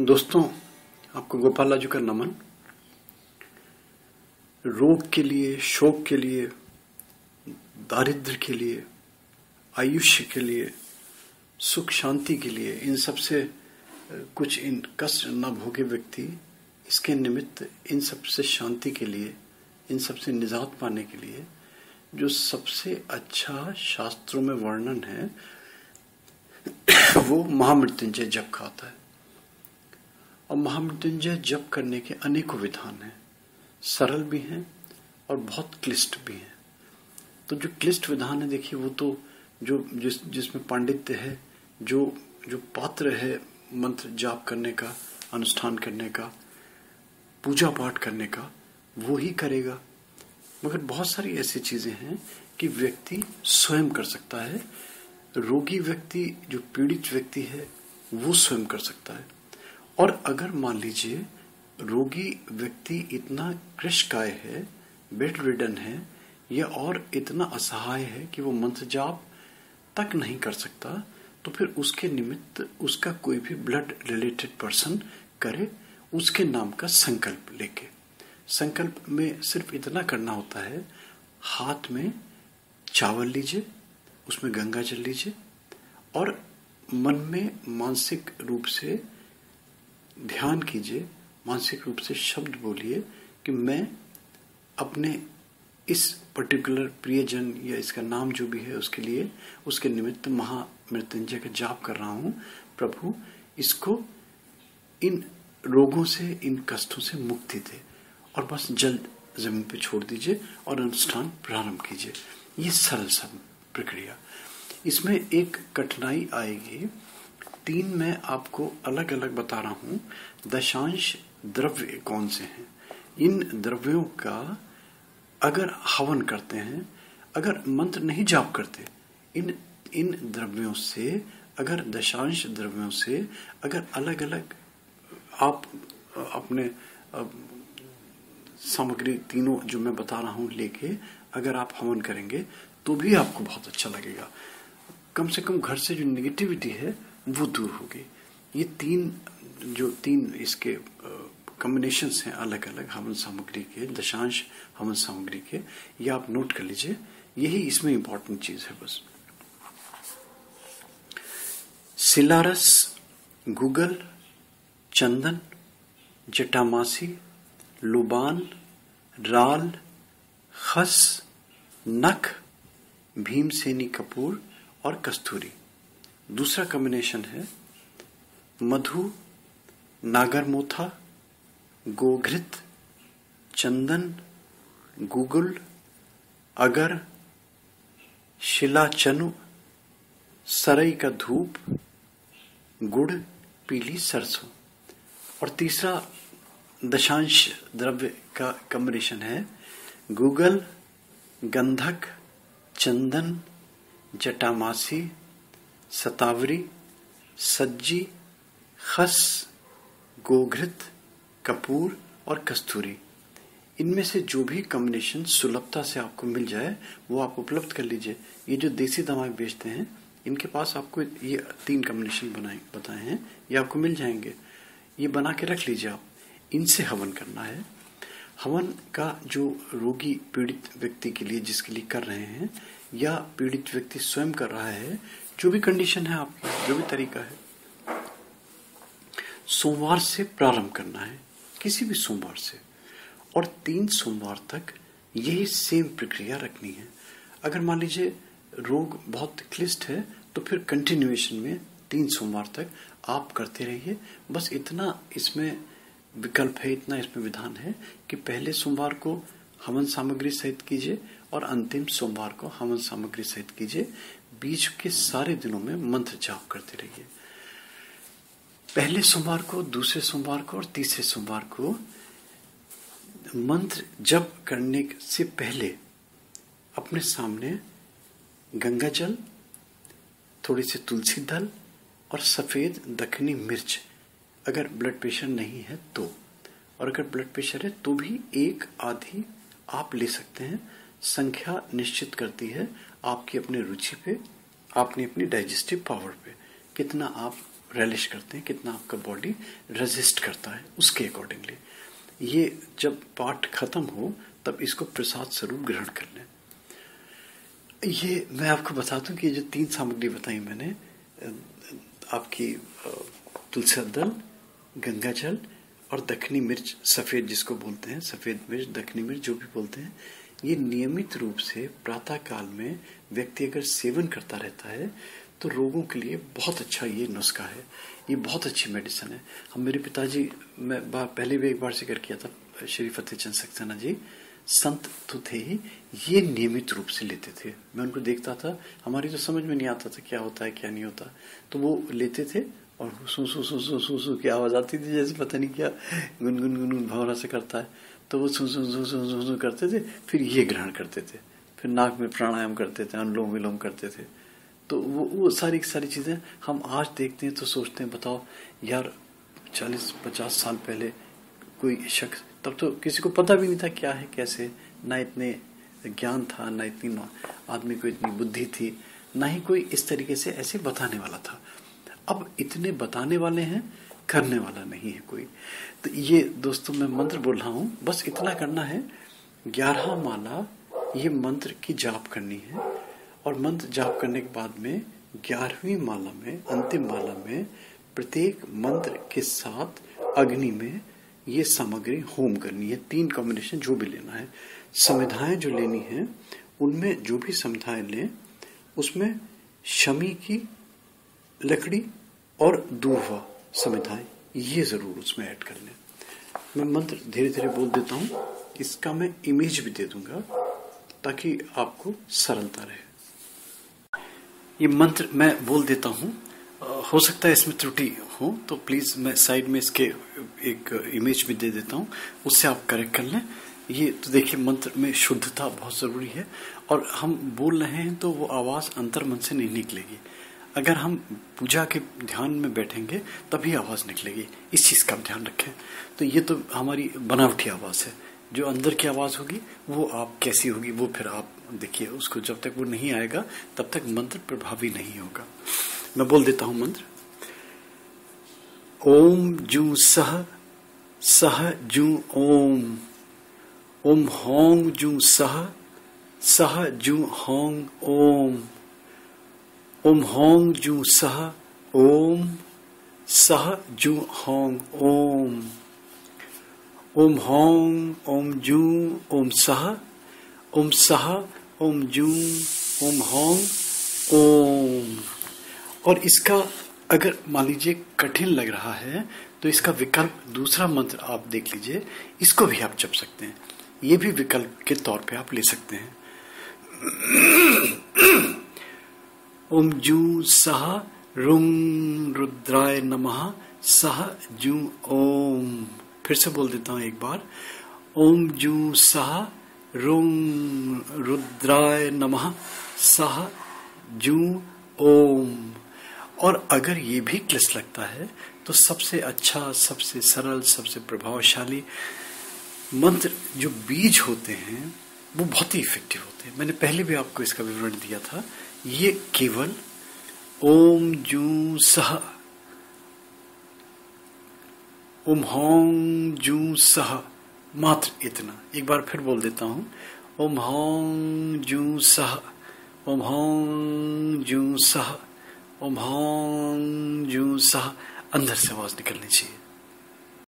दोस्तों, आपको गोपाल राजू का नमन। रोग के लिए, शोक के लिए, दारिद्र्य के लिए, आयुष्य के लिए, सुख शांति के लिए, इन सब से कुछ इन कष्ट न भोगे व्यक्ति, इसके निमित्त इन सब से शांति के लिए, इन सब से निजात पाने के लिए जो सबसे अच्छा शास्त्रों में वर्णन है वो महामृत्युंजय जप का आता है। और महामृत्युंजय जप करने के अनेकों विधान हैं, सरल भी हैं और बहुत क्लिष्ट भी हैं। तो जो क्लिष्ट विधान है, देखिए, वो तो जिसमें पांडित्य है, जो पात्र है मंत्र जाप करने का, अनुष्ठान करने का, पूजा पाठ करने का, वो ही करेगा। मगर बहुत सारी ऐसी चीजें हैं कि व्यक्ति स्वयं कर सकता है। रोगी व्यक्ति, जो पीड़ित व्यक्ति है, वो स्वयं कर सकता है। और अगर मान लीजिए रोगी व्यक्ति इतना कृशकाय है, बेड रिडन है, या और इतना असहाय है कि वो मंत्र जाप तक नहीं कर सकता, तो फिर उसके निमित्त उसका कोई भी ब्लड रिलेटेड पर्सन करे, उसके नाम का संकल्प लेके। संकल्प में सिर्फ इतना करना होता है, हाथ में चावल लीजिए, उसमें गंगा जल लीजिए और मन में मानसिक रूप से ध्यान कीजिए, मानसिक रूप से शब्द बोलिए कि मैं अपने इस पर्टिकुलर प्रियजन या इसका नाम जो भी है उसके लिए, उसके निमित्त महामृत्युंजय का जाप कर रहा हूं। प्रभु इसको इन रोगों से, इन कष्टों से मुक्ति दे, और बस जल्द जमीन पे छोड़ दीजिए और अनुष्ठान प्रारंभ कीजिए। ये सरल सब प्रक्रिया। इसमें एक कठिनाई आएगी। 3 मैं आपको अलग अलग बता रहा हूं। दशांश द्रव्य कौन से हैं? इन द्रव्यों का अगर हवन करते हैं, अगर मंत्र नहीं जाप करते, इन द्रव्यों से, अगर दशांश द्रव्यों से अगर अलग अलग आप अपने सामग्री तीनों जो मैं बता रहा हूं लेके अगर आप हवन करेंगे तो भी आपको बहुत अच्छा लगेगा। कम से कम घर से जो निगेटिविटी है वो दूर होगी। ये तीन इसके कॉम्बिनेशंस हैं अलग अलग हवन सामग्री के, दशांश हवन सामग्री के। ये आप नोट कर लीजिए, यही इसमें इंपॉर्टेंट चीज है। बस सिलारस, गूगल, चंदन, जटामासी, लुबान, राल, खस, नख, भीमसेनी कपूर और कस्तूरी। दूसरा कॉम्बिनेशन है मधु, नागरमोथा, गोघृत, चंदन, गूगल, अगर, शिलाचनु, सरई का धूप, गुड़, पीली सरसों। और तीसरा दशांश द्रव्य का कॉम्बिनेशन है गूगल, गंधक, चंदन, जटामासी, सतावरी, सज्जी, खस, गोघृत, कपूर और कस्तूरी। इनमें से जो भी कॉम्बिनेशन सुलभता से आपको मिल जाए वो आप उपलब्ध कर लीजिए। ये जो देसी दवाएं बेचते हैं, इनके पास आपको ये 3 कॉम्बिनेशन बताए हैं, ये आपको मिल जाएंगे। ये बना के रख लीजिए आप। इनसे हवन करना है। हवन का जो रोगी पीड़ित व्यक्ति के लिए, जिसके लिए कर रहे हैं, या पीड़ित व्यक्ति स्वयं कर रहा है, जो भी कंडीशन है आपकी, जो भी तरीका है, सोमवार से प्रारंभ करना है, किसी भी सोमवार से, और 3 सोमवार तक यही सेम प्रक्रिया रखनी है। अगर मान लीजिए रोग बहुत क्लिष्ट है तो फिर कंटिन्यूएशन में 3 सोमवार तक आप करते रहिए। बस इतना इसमें विकल्प है, इतना इसमें विधान है कि पहले सोमवार को हवन सामग्री सहित कीजिए और अंतिम सोमवार को हवन सामग्री सहित कीजिए। बीच के सारे दिनों में मंत्र जाप करते रहिए। पहले सोमवार को, दूसरे सोमवार को और तीसरे सोमवार को मंत्र जप करने से पहले अपने सामने गंगा जल, थोड़ी सी तुलसी दल और सफेद दखनी मिर्च, अगर ब्लड प्रेशर नहीं है तो, और अगर ब्लड प्रेशर है तो भी एक आधी आप ले सकते हैं। संख्या निश्चित करती है आपकी अपनी रुचि पे, आपने अपनी डाइजेस्टिव पावर पे कितना आप रेलिश करते हैं, कितना आपका बॉडी रेजिस्ट करता है, उसके अकॉर्डिंगली। ये जब पाठ खत्म हो तब इसको प्रसाद स्वरूप ग्रहण कर लें। ये मैं आपको बता दूं कि ये जो 3 सामग्री बताई मैंने, आपकी तुलसी दल, गंगा जल और दक्षिणी मिर्च, सफेद जिसको बोलते हैं, सफेद मिर्च, दक्षिणी मिर्च जो भी बोलते हैं, ये नियमित रूप से प्रातः काल में व्यक्ति अगर सेवन करता रहता है तो रोगों के लिए बहुत अच्छा ये नुस्खा है, ये बहुत अच्छी मेडिसिन है। हम मेरे पिताजी, मैं पहले भी एक बार जिक्र किया था, श्री फतेह चंद सक्सेना जी संत तो थे ही, ये नियमित रूप से लेते थे। मैं उनको देखता था, हमारी तो समझ में नहीं आता था क्या होता है क्या नहीं होता, तो वो लेते थे और सू सू सू सू सू सू की आवाज आती थी, जैसे पता नहीं क्या गुनगुन गुनगुन भावना से करता है, तो वो सू सू सू सू सू करते थे, फिर ये ग्रहण करते थे, फिर नाक में प्राणायाम करते थे, अनुलोम विलोम करते थे। तो वो सारी चीजें हम आज देखते हैं तो सोचते हैं, बताओ यार 40-50 साल पहले कोई शख्स, तब तो किसी को पता भी नहीं था क्या है कैसे, ना इतने ज्ञान था, ना इतनी आदमी को इतनी बुद्धि थी, ना ही कोई इस तरीके से ऐसे बताने वाला था। अब इतने बताने वाले हैं, करने वाला नहीं है कोई। तो ये दोस्तों मैं मंत्र बोल रहा हूं, बस इतना करना है, 11 माला ये मंत्र की जाप करनी है, और मंत्र जाप करने के बाद में 11वीं माला में, अंतिम माला में, प्रत्येक मंत्र के साथ अग्नि में ये सामग्री होम करनी है। 3 कॉम्बिनेशन जो भी लेना है, समिधाएं जो लेनी है, उनमें जो भी समिधाएं लें, उसमें शमी की लकड़ी और दूर्वा समिधाएं ये जरूर उसमें ऐड कर लें। मैं मंत्र धीरे धीरे बोल देता हूं, इसका मैं इमेज भी दे दूंगा ताकि आपको सरलता रहे। ये मंत्र मैं बोल देता हूं, हो सकता है इसमें त्रुटि हो तो प्लीज मैं साइड में इसके एक इमेज भी दे देता हूं, उससे आप करेक्ट कर लें। ये तो देखिए, मंत्र में शुद्धता बहुत जरूरी है, और हम बोल रहे हैं तो वो आवाज अंतर मन से नहीं निकलेगी। अगर हम पूजा के ध्यान में बैठेंगे तभी आवाज निकलेगी, इस चीज का ध्यान रखें। तो ये तो हमारी बनावटी आवाज है, जो अंदर की आवाज होगी वो आप कैसी होगी वो फिर आप देखिए, उसको जब तक वो नहीं आएगा तब तक मंत्र प्रभावी नहीं होगा। मैं बोल देता हूं मंत्र, ओम जू सह सह जू ओम, ओम होंग जू सह सह जू होंग ओम, ओम होंग जू सह ओम सह जू होंग ओम, ओम होंग ओम जू ओम सह ओम जू ओम होंग ओम। और इसका अगर मान लीजिए कठिन लग रहा है तो इसका विकल्प दूसरा मंत्र आप देख लीजिए, इसको भी आप जप सकते हैं, ये भी विकल्प के तौर पे आप ले सकते हैं। ओम जू सह रुंग रुद्राय नमः सह जू ओम। फिर से बोल देता हूं एक बार, ओम जू सह रुंग रुद्राय नमः सह जू ओम। और अगर ये भी क्लिष्ट लगता है तो सबसे अच्छा, सबसे सरल, सबसे प्रभावशाली मंत्र जो बीज होते हैं वो बहुत ही इफेक्टिव होते हैं। मैंने पहले भी आपको इसका विवरण दिया था। ये केवल ओम जू सह, ओम होंग जू सह, मात्र इतना। एक बार फिर बोल देता हूं, ओम होंग जू सह, ओम होंग जू सह, ओम होंग जू सह। अंदर से आवाज निकलनी चाहिए।